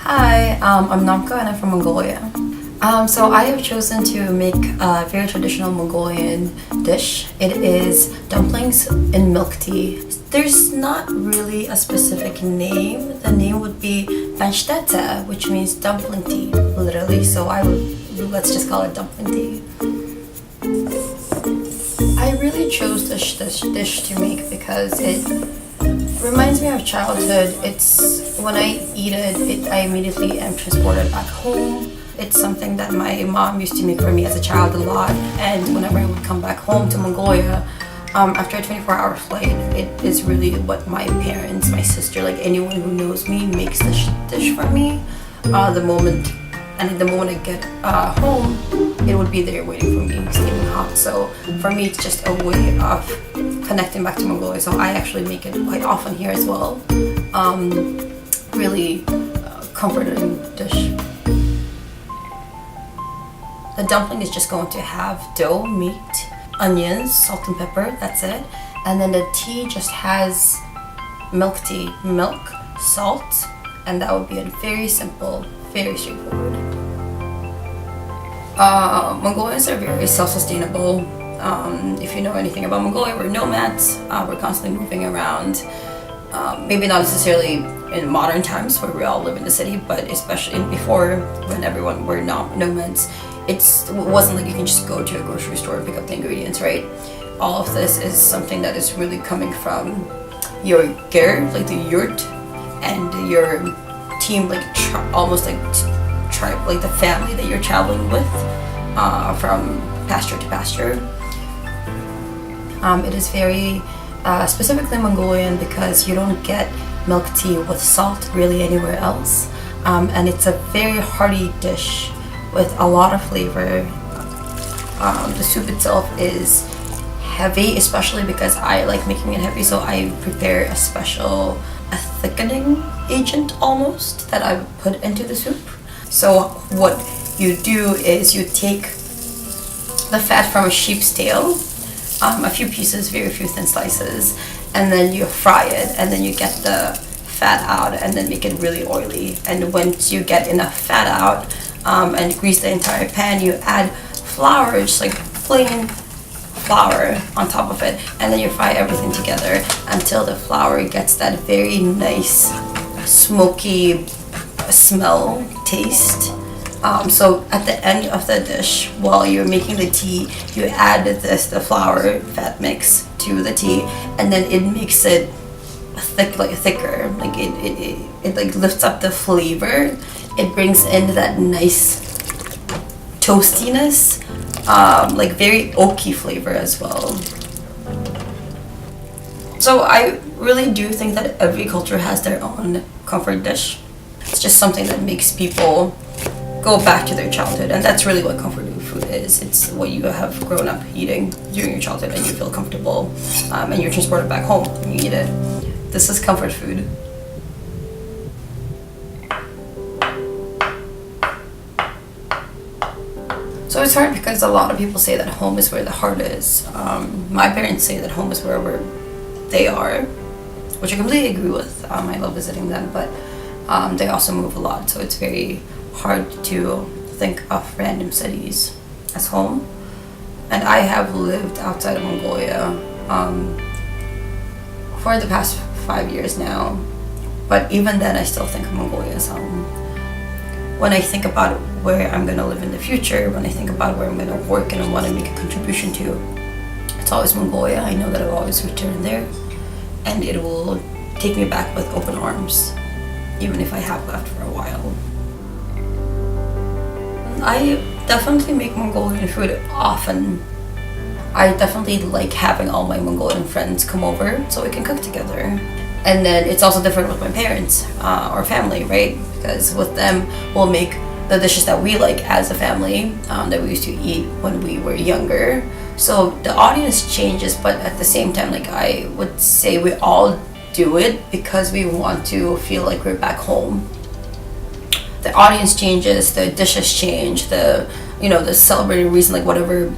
Hi, I'm Namka and I'm from Mongolia. So I have chosen to make a very traditional Mongolian dish. It is dumplings in milk tea. There's not really a specific name. The name would be Banchtete, which means dumpling tea, literally. So let's just call it dumpling tea. I really chose this dish to make because it reminds me of childhood. It's when I eat it, I immediately am transported back home. It's something that my mom used to make for me as a child a lot, and whenever I would come back home to Mongolia, after a 24-hour flight, it is really what my parents, my sister, like anyone who knows me, makes this dish for me. The moment I get home, it would be there waiting for me, steaming hot. So for me, it's just a way of connecting back to Mongolia. So I actually make it quite often here as well. Really comforting dish. The dumpling is just going to have dough, meat, onions, salt and pepper, that's it. And then the tea just has milk tea, milk, salt, and that would be it. Very simple, very straightforward. Mongolians are very self-sustainable. If you know anything about Mongolia, we're nomads. We're constantly moving around. Maybe not necessarily in modern times where we all live in the city, but especially before, when everyone were nomads, it wasn't like you can just go to a grocery store and pick up the ingredients, right? All of this is something that is really coming from your ger, like the yurt, and your team, like almost like tribe, like the family that you're traveling with, from pasture to pasture. It is very specifically Mongolian because you don't get milk tea with salt really anywhere else, and it's a very hearty dish with a lot of flavor. The soup itself is heavy, especially because I like making it heavy, so I prepare a thickening agent almost that I put into the soup. So what you do is you take the fat from a sheep's tail, a few pieces, very few thin slices, and then you fry it, and then you get the fat out and then make it really oily. And once you get enough fat out, and grease the entire pan, you add flour, just like plain flour on top of it, and then you fry everything together until the flour gets that very nice smoky smell, taste. So at the end of the dish, while you're making the tea, you add the flour fat mix to the tea, and then it makes it thicker, like it like lifts up the flavor. It brings in that nice toastiness, like very oaky flavor as well. So I really do think that every culture has their own comfort dish. It's just something that makes people go back to their childhood, and that's really what comfort food is. It's what you have grown up eating during your childhood, and you feel comfortable, and you're transported back home and you eat it. This is comfort food. So it's hard because a lot of people say that home is where the heart is. My parents say that home is wherever they are, which I completely agree with. I love visiting them, but they also move a lot, so it's very hard to think of random cities as home. And I have lived outside of Mongolia for the past 5 years now, but even then I still think of Mongolia as home. When I think about where I'm going to live in the future, when I think about where I'm going to work and I want to make a contribution to, it's always Mongolia. I know that I'll always return there, and it will take me back with open arms, even if I have left for a while. I definitely make Mongolian food often. I definitely like having all my Mongolian friends come over so we can cook together. And then it's also different with my parents or family, right? Because with them, we'll make the dishes that we like as a family, that we used to eat when we were younger. So the audience changes, but at the same time, like I would say we all do it because we want to feel like we're back home. The audience changes, the dishes change, the celebrating reason, like whatever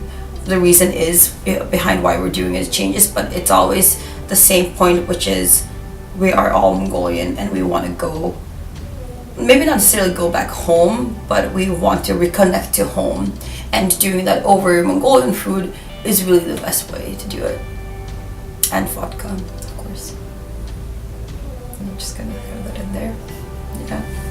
the reason is behind why we're doing it changes, but it's always the same point, which is we are all Mongolian and we want to go maybe not necessarily go back home, but we want to reconnect to home. And doing that over Mongolian food is really the best way to do it. And vodka, of course. I'm just gonna throw that in there. Yeah.